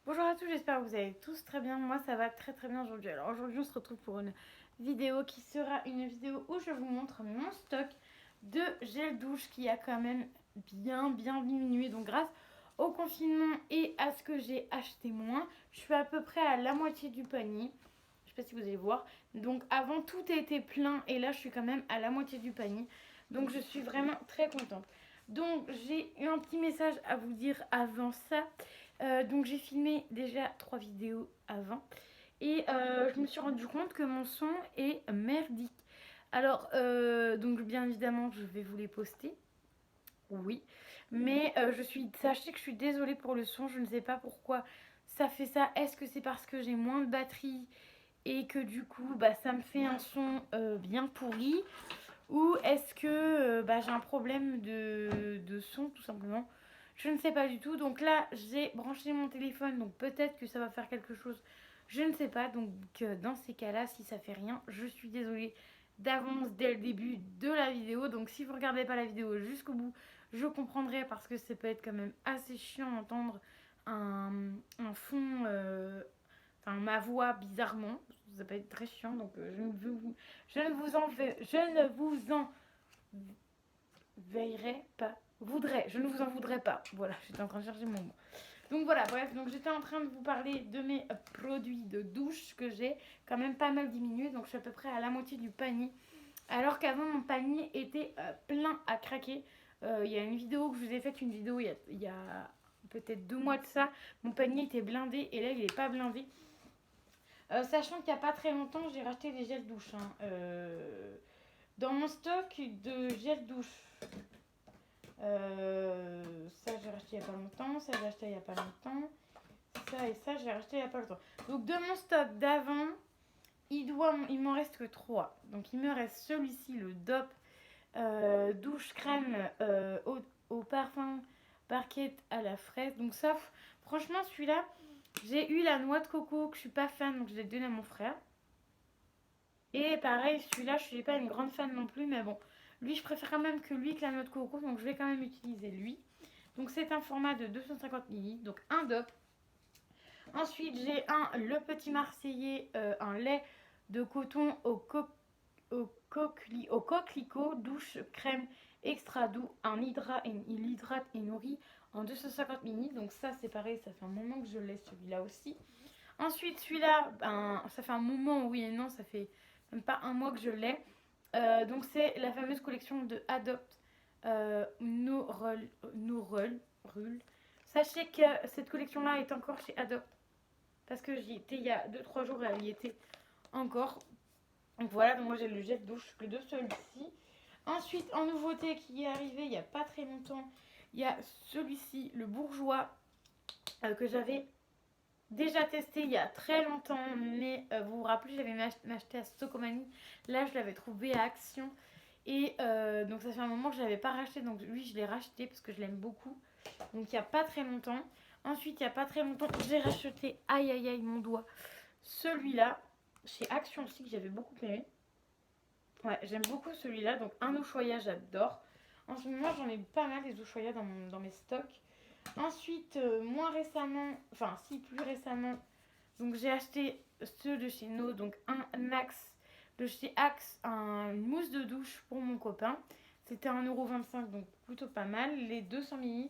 Bonjour à tous, j'espère que vous allez tous très bien. Moi ça va très très bien aujourd'hui. Alors aujourd'hui on se retrouve pour une vidéo qui sera une vidéo où je vous montre mon stock de gel douche qui a quand même bien diminué. Donc grâce au confinement et à ce que j'ai acheté moins, je suis à peu près à la moitié du panier. Je sais pas si vous allez voir. Donc avant tout était plein et là je suis quand même à la moitié du panier. Donc je suis vraiment très contente. Donc j'ai eu un petit message à vous dire avant ça. Donc j'ai filmé déjà 3 vidéos avant et je me suis rendu compte que mon son est merdique. Alors donc bien évidemment je vais vous les poster, oui, mais sachez que je suis désolée pour le son, je ne sais pas pourquoi ça fait ça. Est-ce que c'est parce que j'ai moins de batterie et que du coup bah, ça me fait un son bien pourri, ou est-ce que bah, j'ai un problème de son tout simplement. Je ne sais pas du tout. Donc là, j'ai branché mon téléphone. Donc peut-être que ça va faire quelque chose. Je ne sais pas. Donc dans ces cas-là, si ça fait rien, je suis désolée d'avance dès le début de la vidéo. Donc si vous ne regardez pas la vidéo jusqu'au bout, je comprendrai parce que ça peut être quand même assez chiant d'entendre un fond, enfin ma voix bizarrement. Ça peut être très chiant. Donc je ne vous en veillerai pas. Je ne vous en voudrais pas. Voilà, j'étais en train de chercher mon mot. Donc voilà, bref, donc j'étais en train de vous parler de mes produits de douche que j'ai quand même pas mal diminué. Donc je suis à peu près à la moitié du panier. Alors qu'avant mon panier était plein à craquer. Il y a une vidéo que je vous ai faite, une vidéo il y a peut-être 2 mois de ça. Mon panier était blindé et là il n'est pas blindé. Sachant qu'il n'y a pas très longtemps, j'ai racheté des gels douche. Dans mon stock de gel douche, ça j'ai racheté il n'y a pas longtemps, ça j'ai acheté il n'y a pas longtemps, ça et ça j'ai racheté il n'y a pas longtemps. Donc de mon stock d'avant, il m'en reste que 3. Donc il me reste celui-ci, le DOP douche crème au parfum parquet à la fraise. Donc ça, franchement celui-là, j'ai eu la noix de coco que je suis pas fan, donc je l'ai donné à mon frère. Et pareil, celui-là, je suis pas une grande fan non plus, mais bon, lui, je préfère quand même que lui que la noix de coco, donc je vais quand même utiliser lui. Donc c'est un format de 250 ml, donc un DOP. Ensuite, j'ai le petit Marseillais, un lait de coton au coquelicot, douche crème extra doux, il hydrate et nourrit en 250 ml. Donc ça, c'est pareil, ça fait un moment que je l'ai celui-là aussi. Ensuite, celui-là, ben, ça fait un moment, oui et non, ça fait même pas un mois que je l'ai. Donc c'est la fameuse collection de Adopt No Roll. Sachez que cette collection-là est encore chez Adopt. Parce que j'y étais il y a 2-3 jours et elle y était encore. Donc voilà, donc moi j'ai le gel douche que de celui-ci. Ensuite, en nouveauté qui est arrivé il n'y a pas très longtemps, il y a celui-ci, le bourgeois, que j'avais déjà testé il y a très longtemps, mais vous vous rappelez, j'avais acheté à Stocomanie. Là, je l'avais trouvé à Action. Et donc, ça fait un moment que je ne l'avais pas racheté. Donc, lui, je l'ai racheté parce que je l'aime beaucoup. Donc, il n'y a pas très longtemps. Ensuite, il n'y a pas très longtemps, j'ai racheté, aïe aïe aïe, mon doigt, celui-là, chez Action aussi, que j'avais beaucoup aimé. Ouais, j'aime beaucoup celui-là. Donc, un Ushuaïa, j'adore. En ce moment, j'en ai pas mal des Ushuaïa dans mes stocks. Ensuite, moins récemment, enfin si plus récemment, donc j'ai acheté ceux de chez No, donc un Axe de chez Axe, un mousse de douche pour mon copain. C'était 1,25 €, donc plutôt pas mal, les 200 ml.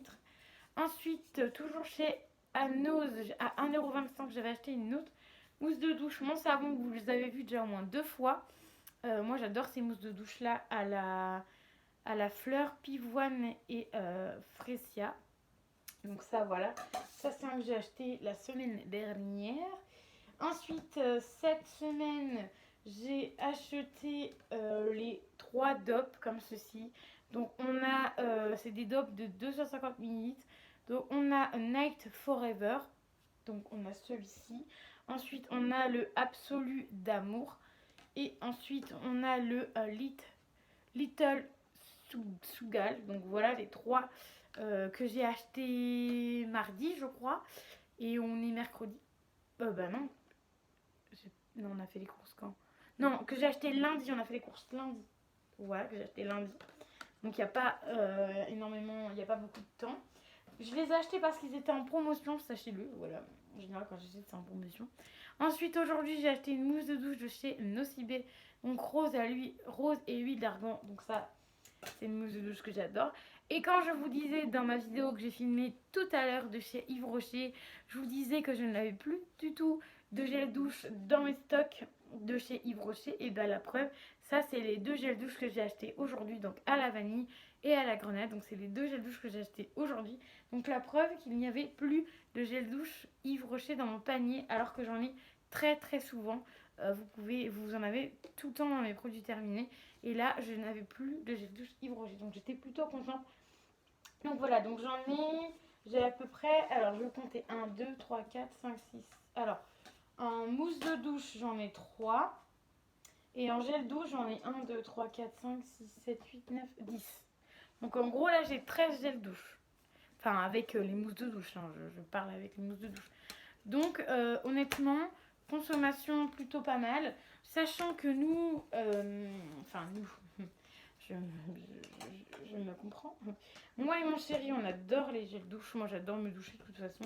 Ensuite, toujours chez Anos, à 1,25 €, j'avais acheté une autre mousse de douche, mon savon, vous les avez vu déjà au moins 2 fois. Moi j'adore ces mousses de douche là à la fleur pivoine et fresia. Donc ça, voilà. Ça, c'est un que j'ai acheté la semaine dernière. Ensuite, cette semaine, j'ai acheté les 3 DOP comme ceci. Donc on a, c'est des DOP de 250 ml. Donc on a Night Forever. Donc on a celui-ci. Ensuite, on a le Absolu d'amour. Et ensuite, on a le Little Sougal. Donc voilà les 3 que j'ai acheté mardi, je crois. Et on est mercredi. Bah non. Non, on a fait les courses quand? Non, que j'ai acheté lundi. On a fait les courses lundi. Voilà, que j'ai acheté lundi. Donc il n'y a pas énormément, il n'y a pas beaucoup de temps. Je les ai achetés parce qu'ils étaient en promotion, sachez-le. Voilà, en général quand j'achète c'est en promotion. Ensuite aujourd'hui j'ai acheté une mousse de douche de chez Nocibé. Donc rose et huile d'argan. Donc ça c'est une mousse de douche que j'adore. Et quand je vous disais dans ma vidéo que j'ai filmée tout à l'heure de chez Yves Rocher, je vous disais que je n'avais plus du tout de gel douche dans mes stocks de chez Yves Rocher. Et bien la preuve, ça c'est les deux gels douche que j'ai achetés aujourd'hui, donc à la vanille et à la grenade. Donc c'est les deux gels douche que j'ai achetés aujourd'hui. Donc la preuve qu'il n'y avait plus de gel douche Yves Rocher dans mon panier alors que j'en ai très souvent. Vous en avez tout le temps dans mes produits terminés. Et là, je n'avais plus de gel douche Yves Rocher. Donc j'étais plutôt contente. Donc voilà, donc j'ai à peu près, alors je vais compter 1, 2, 3, 4, 5, 6. Alors, en mousse de douche, j'en ai 3. Et en gel douche, j'en ai 1, 2, 3, 4, 5, 6, 7, 8, 9, 10. Donc en gros, là, j'ai 13 gels douche. Enfin, avec les mousses de douche, hein, je parle avec les mousses de douche. Donc, honnêtement, consommation plutôt pas mal. Sachant que nous, je me comprends. Moi et mon chéri, on adore les gels douche. Moi, j'adore me doucher de toute façon.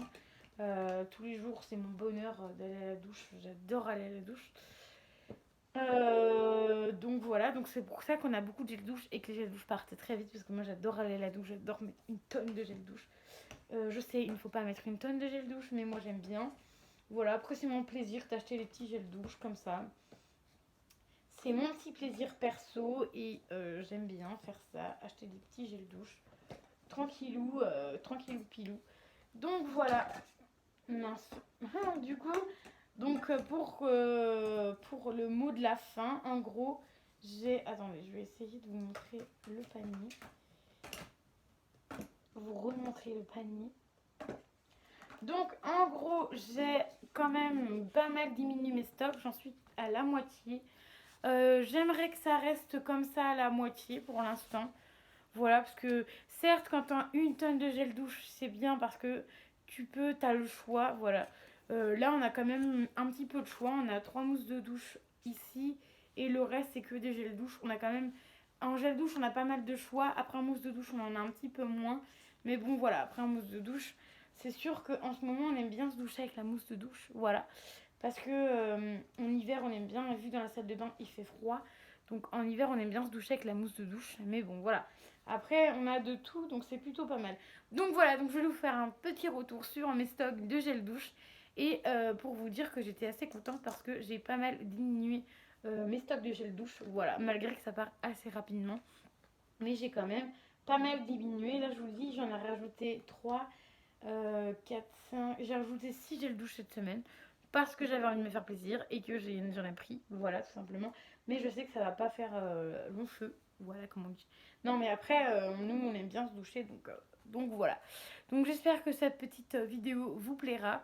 Tous les jours, c'est mon bonheur d'aller à la douche. J'adore aller à la douche. Donc voilà, donc c'est pour ça qu'on a beaucoup de gel douche et que les gel douche partent très vite parce que moi j'adore aller à la douche, j'adore mettre une tonne de gel douche. Je sais, il ne faut pas mettre une tonne de gel douche, mais moi j'aime bien. Voilà, après c'est mon plaisir d'acheter les petits gels douche comme ça. C'est mon petit plaisir perso et j'aime bien faire ça, acheter des petits gels douche. Tranquillou, tranquillou pilou. Donc voilà. Mince. Du coup, donc pour le mot de la fin, en gros, j'ai... Attendez, je vais essayer de vous montrer le panier. Vous remontrer le panier. Donc en gros, j'ai quand même pas mal diminué mes stocks. J'en suis à la moitié. J'aimerais que ça reste comme ça à la moitié pour l'instant. Voilà, parce que certes, quand tu as une tonne de gel douche, c'est bien parce que t'as le choix, voilà. Là, on a quand même un petit peu de choix. On a 3 mousses de douche ici et le reste, c'est que des gels douche. On a quand même, en gel douche, on a pas mal de choix. Après, en mousse de douche, on en a un petit peu moins. Mais bon, voilà, après, en mousse de douche, c'est sûr qu'en ce moment, on aime bien se doucher avec la mousse de douche, voilà. Parce que en hiver, on aime bien, vu dans la salle de bain, il fait froid. Donc en hiver, on aime bien se doucher avec la mousse de douche. Mais bon, voilà. Après, on a de tout, donc c'est plutôt pas mal. Donc voilà, donc je vais vous faire un petit retour sur mes stocks de gel douche. Et pour vous dire que j'étais assez contente parce que j'ai pas mal diminué mes stocks de gel douche. Voilà, malgré que ça part assez rapidement. Mais j'ai quand même pas mal diminué. Là, je vous le dis, j'en ai rajouté 3, 4, 5. J'ai rajouté 6 gel douche cette semaine parce que j'avais envie de me faire plaisir et que j'en ai pris. Voilà, tout simplement. Mais je sais que ça va pas faire long feu. Voilà comment on dit. Non, mais après, nous, on aime bien se doucher. Donc voilà. Donc j'espère que cette petite vidéo vous plaira.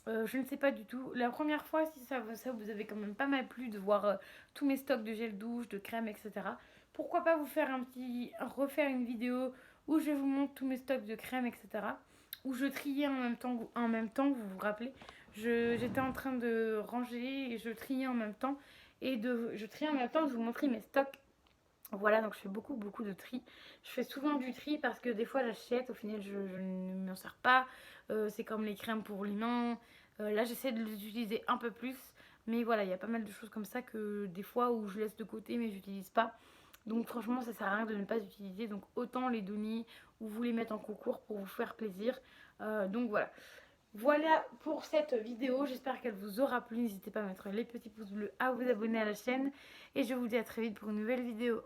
Je ne sais pas du tout. La première fois, si ça vous avez quand même pas mal plu de voir tous mes stocks de gel douche, de crème, etc. Pourquoi pas vous faire refaire une vidéo où je vous montre tous mes stocks de crème, etc. Où je triais en même temps, vous vous rappelez, j'étais en train de ranger et je triais en même temps. Je triais en même temps, je vous montrais mes stocks. Voilà, donc je fais beaucoup de tri. Je fais souvent du tri parce que des fois j'achète, au final je ne m'en sers pas. C'est comme les crèmes pour les mains. Là j'essaie de les utiliser un peu plus. Mais voilà, il y a pas mal de choses comme ça que des fois où je laisse de côté mais j'utilise pas. Donc franchement ça sert à rien de ne pas utiliser. Donc autant les donner ou vous les mettre en concours pour vous faire plaisir. Donc voilà. Voilà pour cette vidéo, j'espère qu'elle vous aura plu. N'hésitez pas à mettre les petits pouces bleus, à vous abonner à la chaîne. Et je vous dis à très vite pour une nouvelle vidéo.